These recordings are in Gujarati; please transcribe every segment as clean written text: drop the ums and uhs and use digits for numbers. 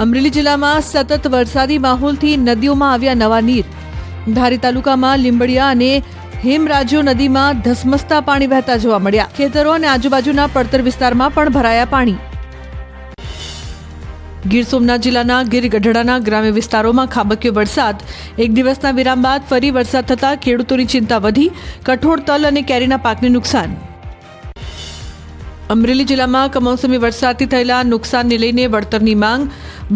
અમરેલી જિલ્લામાં સતત વરસાદી માહોલથી નદીઓમાં આવ્યા નવા નીર. ધારી તાલુકામાં લીંબડિયા અને હેમરાજો નદીમાં ધસમસતા પાણી વહેતા જોવા મળ્યા. ખેતરો અને આજુબાજુના પડતર વિસ્તારમાં પણ ભરાયા પાણી. ગીર સોમનાથ જિલ્લાના ગીર ગઢડાના ગ્રામ્ય વિસ્તારોમાં ખાબક્યો વરસાદ. એક દિવસના વિરામ બાદ ફરી વરસાદ થતા ખેડૂતોની ચિંતા વધી. કઠોળ, તલ અને કેરીના પાકને નુકસાન. અમરેલી જિલ્લામાં કમોસમી વરસાદથી થયેલા નુકસાનને લઈને વળતરની માંગ.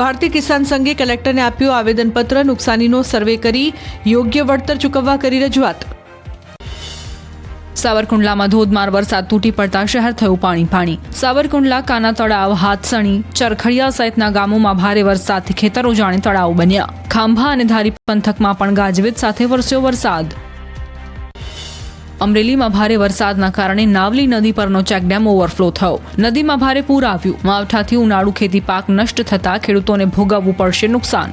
ભારતીય કિસાન સંઘે કલેક્ટરને આપ્યું આવેદનપત્ર. નુકસાનીનો સર્વે કરી યોગ્ય વળતર ચૂકવવા કરી રજૂઆત. સાવરકુંડલામાં ધોધમાર વરસાદ તૂટી પડતા શહેર થયું પાણી. સાવરકુંડલા, કાના તળાવ, હાથસણી, ચરખડિયા સહિતના ગામોમાં ભારે વરસાદથી ખેતરો જાણે તળાવ બન્યા. ખાંભા અને ધારી પંથકમાં પણ ગાજવીજ સાથે વરસ્યો વરસાદ. અમરેલીમાં ભારે વરસાદના કારણે નાવલી નદી પરનો ચેકડેમ ઓવરફ્લો થયો. નદીમાં ભારે પૂર આવ્યું. માવઠાથી ઉનાળુ ખેતી પાક નષ્ટ થતા ખેડૂતોને ભોગવવું પડશે નુકસાન.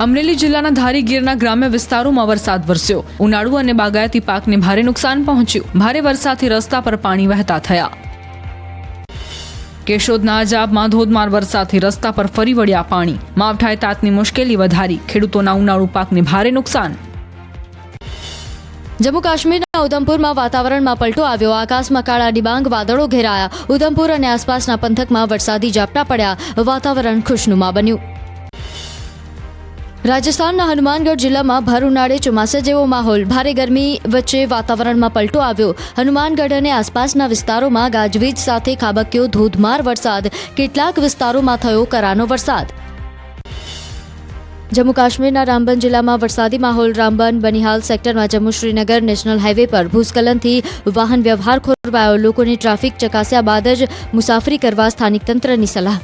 અમરેલી જિલ્લાના ધારી ગીરના ગ્રામ્ય વિસ્તારોમાં વરસાદ વરસ્યો. ઉનાળુ અને બાગાયતી પાકને ભારે નુકસાન પહોંચ્યું. ભારે વરસાદથી રસ્તા પર પાણી વહેતા થયા. કેશોદના અજાબમાં ધોધમાર વરસાદથી રસ્તા પર ફરી વળ્યા પાણી. માવઠાએ તાતની મુશ્કેલી વધારી. ખેડૂતોના ઉનાળુ પાકને ભારે નુકસાન. જમ્મુ કાશ્મીરના ઉધમપુરમાં વાતાવરણમાં પલટો આવ્યો. આકાશમાં કાળા ડિબાંગ વાદળો ઘેરાયા. ઉધમપુર અને આસપાસના પંથકમાં વરસાદી ઝાપટા પડ્યા. વાતાવરણ ખુશનુમા બન્યું. રાજસ્થાનના હનુમાનગઢ જિલ્લામાં ભર ઉનાળે ચોમાસા જેવો માહોલ. ભારે ગરમી વચ્ચે વાતાવરણમાં પલટો આવ્યો. હનુમાનગઢ અને આસપાસના વિસ્તારોમાં ગાજવીજ સાથે ખાબક્યો ધોધમાર વરસાદ. કેટલાક વિસ્તારોમાં થયો કરાનો વરસાદ. જમ્મુ કાશ્મીરના રામબન જિલ્લામાં વરસાદી માહોલ. રામબન બનિહાલ સેક્ટરમાં જમ્મુ શ્રીનગર નેશનલ હાઈવે પર ભૂસ્ખલનથી વાહન વ્યવહાર ખોરવાયો. લોકોને ટ્રાફિક ચકાસ્યા બાદ જ મુસાફરી કરવા સ્થાનિક તંત્રની સલાહ.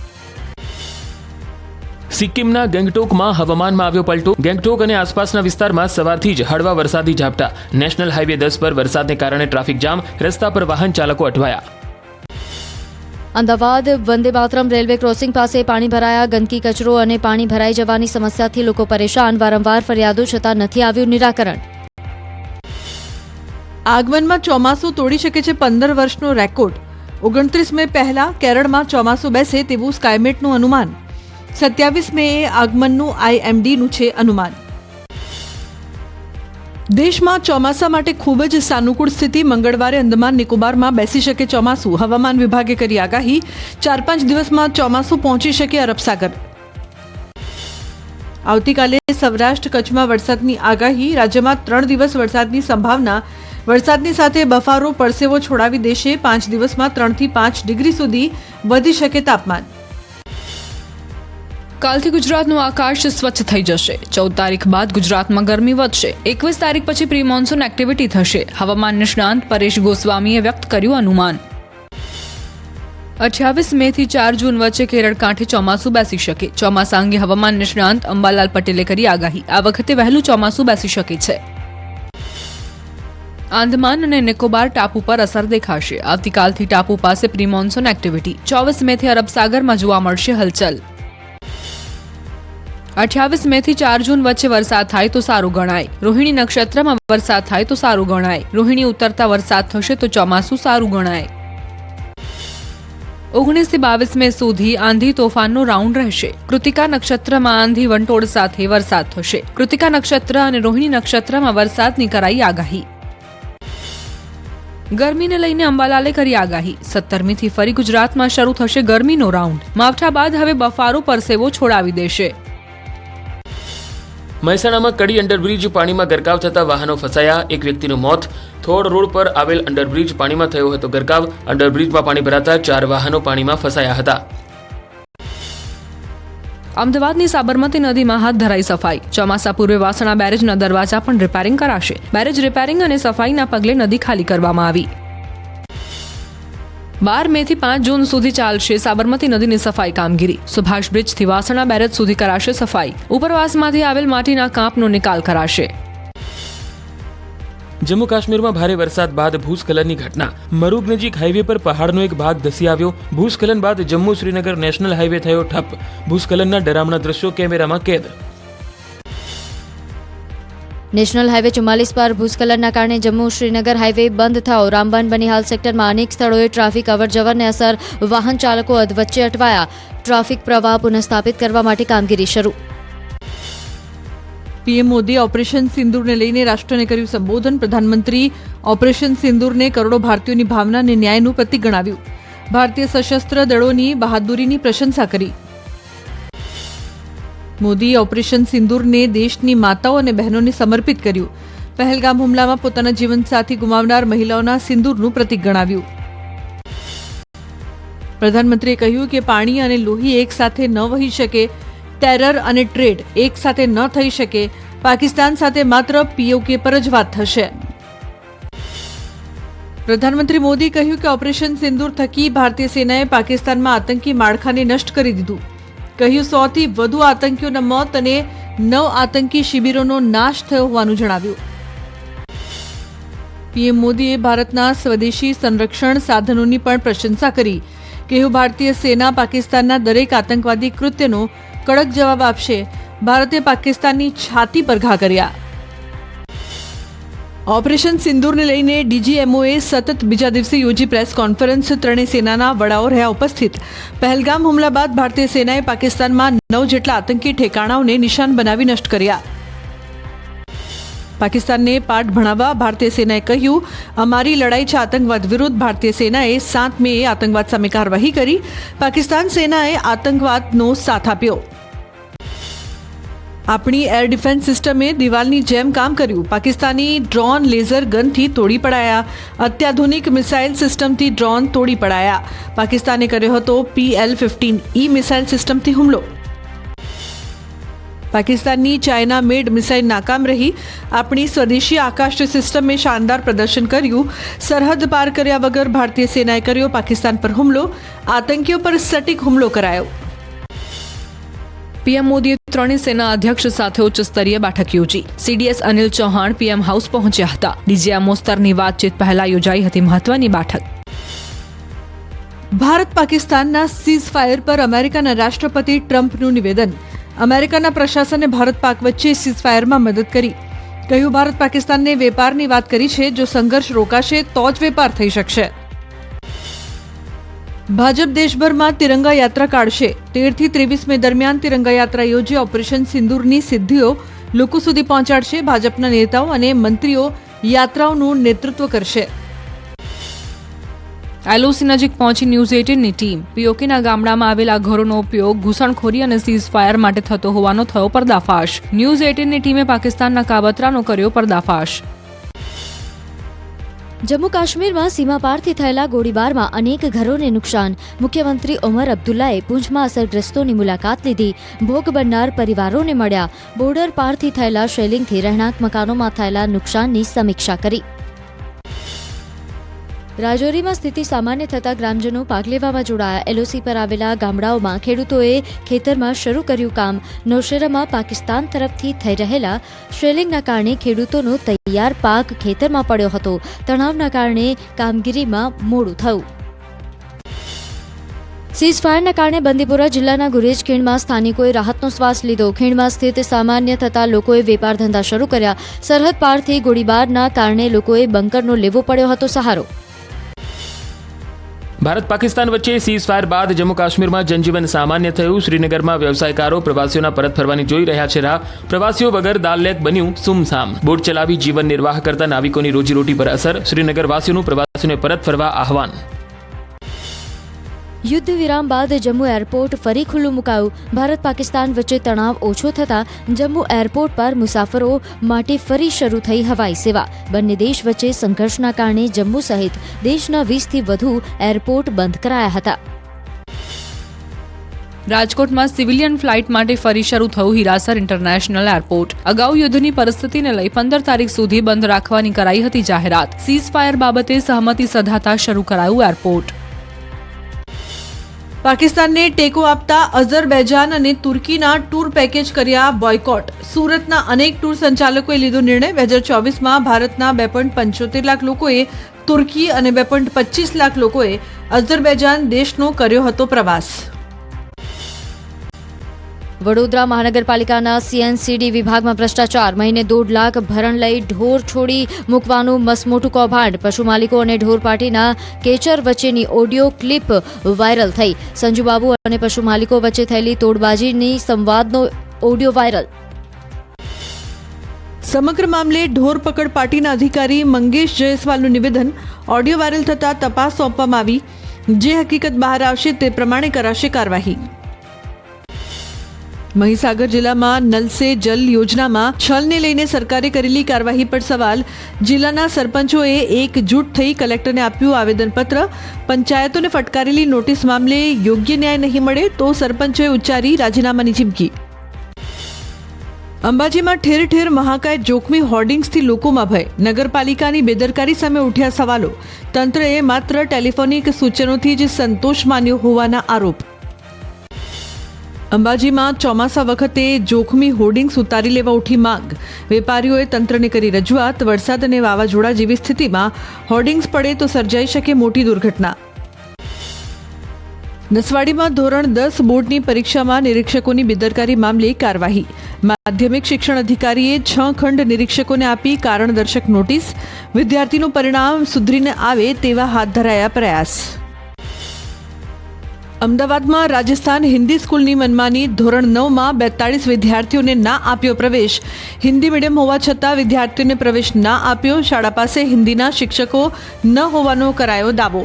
સિક્કિમના ગેંગટોકમાં હવામાનમાં આવ્યો પલટો. ગેંગટોક અને આસપાસના વિસ્તારમાં સવારથી જ હળવા વરસાદી ઝાપટા. નેશનલ હાઈવે 10 પર વરસાદને કારણે ટ્રાફિક જામ. રસ્તા પર વાહન ચાલકો અટવાયા. અમદાવાદ વંદે માતરમ રેલવે ક્રોસિંગ પાસે પાણી ભરાયા. ગંદકી, કચરો અને પાણી ભરાઈ જવાની સમસ્યાથી લોકો પરેશાન. વારંવાર ફરિયાદો છતાં નથી આવ્યું નિરાકરણ. આગમનમાં ચોમાસું તોડી શકે છે 15 વર્ષનો રેકોર્ડ. 29 મે પહેલા કેરળમાં ચોમાસું બેસે તેવું સ્કાયમેટનું અનુમાન. 27 મેએ આગમનનું IMDનું છે અનુમાન. દેશમાં ચોમાસા માટે ખૂબ જ સાનુકૂળ સ્થિતિ. મંગળવારે અંદમાન નિકોબારમાં બેસી શકે ચોમાસું. હવામાન વિભાગે કરી આગાહી. 4-5 દિવસમાં ચોમાસું પહોંચી શકે અરબસાગર. આવતીકાલે સૌરાષ્ટ્ર કચ્છમાં વરસાદની આગાહી. રાજ્યમાં 3 દિવસ વરસાદની સંભાવના. વરસાદની સાથે બફારો પરસેવો છોડાવી દેશે. 5 દિવસમાં 3 થી 5 ડિગ્રી સુધી વધી શકે તાપમાન. કાલથી ગુજરાતનું આકાશ સ્વચ્છ થઈ જશે. 14 તારીખ બાદ ગુજરાતમાં ગરમી વધશે. 21 તારીખ પછી પ્રી મોન્સૂન એક્ટિવિટી થશે. હવામાન નિષ્ણાંત પરેશ ગોસ્વામીએ વ્યક્ત કર્યું અનુમાન. 28 મે થી 4 જૂન વચ્ચે કેરળ કાંઠે ચોમાસું બેસી શકે. ચોમાસા અંગે હવામાન નિષ્ણાંત અંબાલાલ પટેલે કરી આગાહી. આ વખતે વહેલું ચોમાસું બેસી શકે છે. આંદમાન અને નિકોબાર ટાપુ પર અસર દેખાશે. આવતીકાલથી ટાપુ પાસે પ્રી મોન્સૂન એક્ટિવિટી. 24 મે થી અરબ સાગરમાં જોવા મળશે હલચલ. 28 મે થી 4 જૂન વચ્ચે વરસાદ થાય તો સારું ગણાય. રોહિણી નક્ષત્રમાં વરસાદ થાય તો સારું ગણાય. રોહિણી ઉતરતા વરસાદ થશે તો ચોમાસું સારું ગણાય. 19 થી 22 મે સુધી આંધી તોફાનનો રાઉન્ડ રહેશે. કૃતિકા નક્ષત્રમાં આંધી વંટોળ સાથે વરસાદ થશે. કૃતિકા નક્ષત્ર અને રોહિણી નક્ષત્રમાં વરસાદની કરાઈ આગાહી. ગરમીને લઈને અંબાલાલે કરી આગાહી. 17મી થી ફરી ગુજરાતમાં શરૂ થશે ગરમીનો રાઉન્ડ. માવઠા બાદ હવે બફારો પરસેવો છોડાવી દેશે. મહેસાણામાં કડી અંડરબ્રિજ પાણીમાં ગરકાવ થતા વાહનો ફસાયા. એક વ્યક્તિનું મોત. થોડ રોડ પર આવેલ અંડરબ્રિજ પાણીમાં થયો હતો ગરકાવ. અંડરબ્રિજમાં પાણી ભરાતા 4 વાહનો પાણીમાં ફસાયા હતા. અમદાવાદની સાબરમતી નદીમાં હાથ ધરાઈ સફાઈ. ચોમાસા પૂર્વે વાસણા બેરેજના દરવાજા પણ રિપેરિંગ કરાશે. બેરેજ રિપેરિંગ અને સફાઈના પગલે નદી ખાલી કરવામાં આવી. 12 મે થી 5 જૂન સુધી ચાલશે સાબરમતી નદીની સફાઈ કામગીરી. સુભાષ બ્રિજથી વાસણા બેરેજ સુધી કરાશે સફાઈ. ઉપરવાસમાંથી આવેલ માટીના કાંપનો નિકાલ કરાશે. જમ્મુ કાશ્મીરમાં ભારે વરસાદ બાદ ભૂસ્ખલનની ઘટના. મરૂગ નજીક હાઈવે પર પહાડનો એક ભાગ ધસી આવ્યો. ભૂસ્ખલન બાદ જમ્મુ શ્રીનગર નેશનલ હાઈવે થયો ઠપ. ભૂસ્ખલનના ડરામણા દ્રશ્યો કેમેરામાં કેદ. નેશનલ હાઈવે 44 પર ભૂસ્ખલનના કારણે જમ્મુ શ્રીનગર હાઈવે બંધ થયો. રામબન બનિહાલ સેક્ટરમાં અનેક સ્થળોએ ટ્રાફિક અવરજવરને અસર. વાહન ચાલકો અધવચ્ચે અટવાયા. ટ્રાફિક પ્રવાહ પુનઃસ્થાપિત કરવા માટે કામગીરી શરૂ. પીએમ મોદી ઓપરેશન સિંદૂરને લઈને રાષ્ટ્રને કર્યું સંબોધન. પ્રધાનમંત્રી ઓપરેશન સિંદૂરને કરોડો ભારતીયોની ભાવના અને ન્યાયનું પ્રતીક ગણાવ્યું. ભારતીય સશસ્ત્ર દળોની બહાદુરીની પ્રશંસા કરી. મોદીએ ઓપરેશન સિંદૂરને દેશની માતાઓ અને બહેનોને સમર્પિત કર્યું. પહેલગામ હુમલામાં પોતાના જીવનસાથી ગુમાવનાર મહિલાઓના સિંદૂરનું પ્રતીક ગણાવ્યું. પ્રધાનમંત્રીએ કહ્યું કે પાણી અને લોહી એક સાથે ન વહી શકે, ટેરર અને ટ્રેડ એક સાથે ન થઈ શકે. પાકિસ્તાન સાથે માત્ર પીઓકે પર જ વાત થશે. પ્રધાનમંત્રી મોદીએ કહ્યું કે ઓપરેશન સિંદૂર થકી ભારતીય સેનાએ પાકિસ્તાનમાં આતંકી માળખાને નષ્ટ કરી દીધું. કહ્યું 100થી વધુ આતંકીઓના મોત અને 9 આતંકી શિબિરોનો નાશ થયો હોવાનું જણાવ્યું. પીએમ મોદીએ ભારતના સ્વદેશી સંરક્ષણ સાધનોની પણ પ્રશંસા કરી. કહ્યું ભારતીય સેના પાકિસ્તાનના દરેક આતંકવાદી કૃત્યનો કડક જવાબ આપશે. ભારતે પાકિસ્તાનની છાતી પર ઘા કર્યા. ઓપરેશન સિંદૂરને લઈને ડીજીએમઓએ સતત બીજા દિવસે યોજી પ્રેસ કોન્ફરન્સ. ત્રણેય સેનાના વડાઓ રહ્યા ઉપસ્થિત. પહેલગામ હુમલા બાદ ભારતીય સેનાએ પાકિસ્તાનમાં 9 જેટલા આતંકી ઠેકાણાઓને નિશાન બનાવી નષ્ટ કર્યા. પાકિસ્તાનને પાઠ ભણાવવા ભારતીય સેનાએ કહ્યું, અમારી લડાઈ છે આતંકવાદ વિરુદ્ધ. ભારતીય સેનાએ 7 મેએ આતંકવાદ સામે કાર્યવાહી કરી. પાકિસ્તાન સેનાએ આતંકવાદનો સાથ આપ્યો. આપણી એર ડિફેન્સ સિસ્ટમે દિવાલની જેમ કામ કર્યું. પાકિસ્તાની ડ્રોન લેઝર ગનથી તોડી પડાયા. અત્યાધુનિક મિસાઇલ સિસ્ટમથી ડ્રોન તોડી પડાયા. પાકિસ્તાને કર્યો હતો PL-15E મિસાઇલ સિસ્ટમથી હુમલો. પાકિસ્તાનની ચાઇના મેડ મિસાઇલ નાકામ રહી. આપણી સ્વદેશી આકાશ સિસ્ટમે શાનદાર પ્રદર્શન કર્યું. સરહદ પાર કર્યા વગર ભારતીય સેનાએ કર્યો પાકિસ્તાન પર હુમલો. આતંકીઓ પર સટીક હુમલો કરાયો. પીએમ મોદીએ ત્રણેય સેના અધ્યક્ષ સાથે ઉચ્ચ સ્તરીય બેઠક યોજી. CDS Anil Chauhan PM house પહોંચ્યા હતા. ડીજીએમઓ સ્તરની વાતચીત પહેલા યોજાઈ હતી મહત્વની બેઠક. ભારત પાકિસ્તાનના સીઝ ફાયર પર અમેરિકાના રાષ્ટ્રપતિ ટ્રમ્પનું નિવેદન. અમેરિકાના પ્રશાસને ભારત પાક વચ્ચે સીઝ ફાયરમાં મદદ કરી. કહ્યું ભારત પાકિસ્તાનને વેપારની વાત કરી છે. જો સંઘર્ષ રોકાશે તો જ વેપાર થઈ શકશે. ભાજપ દેશભરમાં તિરંગા યાત્રા કાઢશે. 13 થી 23 મે દરમિયાન તિરંગા યાત્રા યોજી ઓપરેશન સિંદૂરની સિદ્ધિઓ લોકો સુધી પહોંચાડશે. ભાજપના નેતાઓ અને મંત્રીઓ યાત્રાઓનું નેતૃત્વ કરશે. LOC નજીક પહોંચી ન્યૂઝ 18ની ટીમ. પીઓકેના ગામડામાં આવેલા ઘરોનો ઉપયોગ ઘૂસણખોરી અને સીઝ ફાયર માટે થતો હોવાનો થયો પર્દાફાશ. ન્યૂઝ 18ની ટીમે પાકિસ્તાનના કાવતરાનો કર્યો પર્દાફાશ. જમ્મુ કાશ્મીરમાં સીમા પારથી થયેલા ગોળીબારમાં અનેક ઘરોને નુકસાન. મુખ્યમંત્રી ઓમર અબ્દુલ્લાએ પૂંછમાં અસરગ્રસ્તોની મુલાકાત લીધી. ભોગ બનનાર પરિવારોને મળ્યા. બોર્ડર પારથી થયેલા શેલિંગથી રહેણાંક મકાનોમાં થયેલા નુકસાનની સમીક્ષા કરી. રાજૌરીમાં સ્થિતિ સામાન્ય થતાં ગ્રામજનો પાક લેવામાં જોડાયા. LOC પર આવેલા ગામડાઓમાં ખેડૂતોએ ખેતરમાં શરૂ કર્યું કામ. નૌશેરામાં પાકિસ્તાન તરફથી થઈ રહેલા શેલિંગના કારણે ખેડૂતોનો તૈયાર પાક ખેતરમાં પડ્યો હતો. તણાવના કારણે કામગીરીમાં મોડું થયું. સીઝ ફાયરના કારણે બંદીપોરા જિલ્લાના ગુરેજ ખીણમાં સ્થાનિકોએ રાહતનો શ્વાસ લીધો. ખીણમાં સ્થિતિ સામાન્ય થતાં લોકોએ વેપાર ધંધા શરૂ કર્યા. સરહદ પારથી ગોળીબારના કારણે લોકોએ બંકરનો લેવો પડ્યો હતો સહારો. ભારત પાકિસ્તાન વચ્ચે સીઝ ફાયર બાદ જમ્મુ કાશ્મીરમાં જનજીવન સામાન્ય થયું. શ્રીનગરમાં વ્યવસાયકારો પ્રવાસીઓના પરત ફરવાની જોઈ રહ્યા છે રાહ. પ્રવાસીઓ વગર દાલ લેક બન્યું સુમસામ. બોટ ચલાવી જીવન નિર્વાહ કરતા નાવિકોની રોજીરોટી પર અસર. શ્રીનગર વાસીઓનું પ્રવાસીઓને પરત ફરવા આહવાન. યુદ્ધ વિરામ બાદ જમ્મુ એરપોર્ટ ફરી ખુલ્લું મુકાયું. ભારત પાકિસ્તાન વચ્ચે તણાવ ઓછો થતાં જમ્મુ એરપોર્ટ પર મુસાફરો માટે ફરી શરૂ થઈ હવાઈ સેવા. બંને દેશ વચ્ચે સંઘર્ષના કારણે જમ્મુ સહિત દેશના 20થી વધુ એરપોર્ટ બંધ કરાયા હતા. રાજકોટમાં સિવિલિયન ફ્લાઇટ માટે ફરી શરૂ થયું હીરાસર ઇન્ટરનેશનલ એરપોર્ટ. અગાઉ યુદ્ધની પરિસ્થિતિને લઈ 15 તારીખ સુધી બંધ રાખવાની કરાઈ હતી જાહેરાત. સીઝ ફાયર બાબતે સહમતિ સધાતા શરૂ કરાયું એરપોર્ટ. પાકિસ્તાનને ટેકો આપતા અઝરબૈજાન અને તુર્કીના ટૂર પેકેજ કર્યા બોયકોટ. સુરતના અનેક ટૂર સંચાલકોએ લીધો નિર્ણય. 2024માં ભારતના 2.75 લાખ લોકોએ તુર્કી અને 2.25 લાખ લોકોએ અઝરબૈજાન દેશનો કર્યો હતો પ્રવાસ. વડોદરા મહાનગરપાલિકાના CNCD વિભાગમાં ભ્રષ્ટાચાર, મહિને 1.5 લાખ ભરણ લઈ ઢોર છોડી મૂકવાનું મસમોટું કૌભાંડ, પશુ માલિકો અને ઢોર પાર્ટીના કેચર વચ્ચેની ઓડિયો ક્લિપ વાયરલ થઈ, સંજુબાબુ અને પશુ માલિકો વચ્ચે થયેલી તોડબાજીની સંવાદનો ઓડિયો વાયરલ. સમગ્ર મામલે ઢોર પકડ પાર્ટીના અધિકારી મંગેશ જયસ્વાલનું નિવેદન ઓડિયો વાયરલ થતાં તપાસ સોંપવામાં આવી. જે હકીકત બહાર આવશે તે પ્રમાણે કરાશે કાર્યવાહી. મહીસાગર જિલ્લામાં નલ સે જલ યોજનામાં છલને લઈને સરકારે કરેલી કાર્યવાહી પર સવાલ. જિલ્લાના સરપંચોએ એકજૂટ થઈ કલેક્ટરને આપ્યું આવેદનપત્ર. પંચાયતોને ફટકારેલી નોટિસ મામલે યોગ્ય ન્યાય નહીં મળે તો સરપંચોએ ઉચ્ચારી રાજીનામાની ચીમકી. અંબાજીમાં ઠેર ઠેર મહાકાય જોખમી હોર્ડિંગ્સથી લોકોમાં ભય. નગરપાલિકાની બેદરકારી સામે ઉઠ્યા સવાલો. તંત્રએ માત્ર ટેલિફોનિક સૂચનોથી જ સંતોષ માન્યો હોવાના આરોપ. અંબાજીમાં ચોમાસા વખતે જોખમી હોર્ડિંગ્સ ઉતારી લેવા ઉઠી માંગ. વેપારીઓએ તંત્રને કરી રજૂઆત. વરસાદ અને વાવાઝોડા જેવી સ્થિતિમાં હોર્ડિંગ્સ પડે તો સર્જાઈ શકે મોટી દુર્ઘટના. નસવાડીમાં ધોરણ 10 બોર્ડની પરીક્ષામાં નિરીક્ષકોની બેદરકારી મામલે કાર્યવાહી. માધ્યમિક શિક્ષણ અધિકારીએ 6 ખંડ નિરીક્ષકોને આપી કારણદર્શક નોટિસ. વિદ્યાર્થીનું પરિણામ સુધરીને આવે તેવા હાથ ધરાયા પ્રયાસ. અમદાવાદમાં રાજસ્થાન હિન્દી સ્કૂલની મનમાની. ધોરણ 9માં 42 વિદ્યાર્થીઓને ના આપ્યો પ્રવેશ. હિન્દી મીડિયમ હોવા છતાં વિદ્યાર્થીઓને પ્રવેશ ના આપ્યો. શાળા પાસે હિન્દીના શિક્ષકો ન હોવાનો કરાયો દાવો.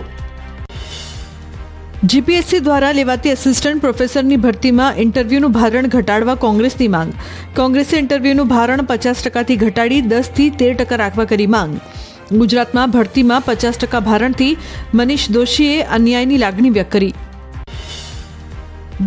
જીપીએસસી દ્વારા લેવાતી આસિસ્ટન્ટ પ્રોફેસરની ભરતીમાં ઇન્ટરવ્યૂનું ભારણ ઘટાડવા કોંગ્રેસની માંગ. કોંગ્રેસે ઇન્ટરવ્યૂનું ભારણ 50%થી ઘટાડી 10થી 13% રાખવા કરી માંગ. ગુજરાતમાં ભરતીમાં 50% ભારણથી મનીષ દોશીએ અન્યાયની લાગણી વ્યક્ત કરી.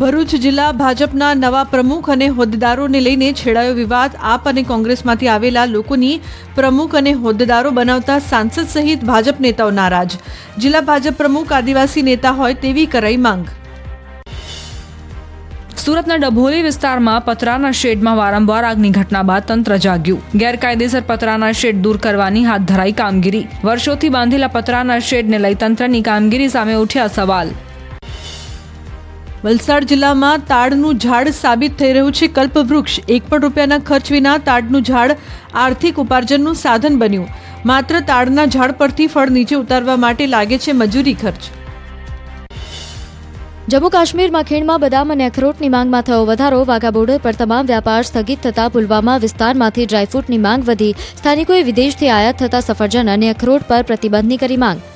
ભરૂચ જિલ્લા ભાજપના નવા પ્રમુખ અને હોદ્દેદારોને લઈને છેડાયો વિવાદ. આપ અને કોંગ્રેસમાંથી આવેલા લોકોની પ્રમુખ અને હોદ્દેદારો બનાવતા સાંસદ સહિત ભાજપ નેતાઓ નારાજ. જિલ્લા ભાજપ પ્રમુખ આદિવાસી નેતા હોય તેવી કરાઈ માંગ. સુરતના ડભોલી વિસ્તારમાં પતરાના શેડમાં વારંવાર આગની ઘટના બાદ તંત્ર જાગ્યું. ગેરકાયદેસર પતરાના શેડ દૂર કરવાની હાથ ધરાઈ કામગીરી. વર્ષોથી બાંધેલા પતરાના શેડને લઈ તંત્રની કામગીરી સામે ઉઠ્યા સવાલ. વલસાડ જિલ્લામાં તાડનું ઝાડ સાબિત થઈ રહ્યું છે કલ્પવૃક્ષ. એક પણ રૂપિયાના ખર્ચ વિના તાડનું ઝાડ આર્થિક ઉપાર્જનનું સાધન બન્યું. માત્ર તાડના ઝાડ પરથી ફળ નીચે ઉતારવા માટે લાગે છે મજૂરી ખર્ચ. જમ્મુ કાશ્મીરમાં ખીણમાં બદામ અને અખરોટની માંગમાં થયો વધારો. વાઘા બોર્ડર પર તમામ વ્યાપાર સ્થગિત થતા પુલવામા વિસ્તારમાંથી ડ્રાયફ્રૂટની માંગ વધી. સ્થાનિકોએ વિદેશથી આયાત થતા સફરજન અને અખરોટ પર પ્રતિબંધની કરી માંગ.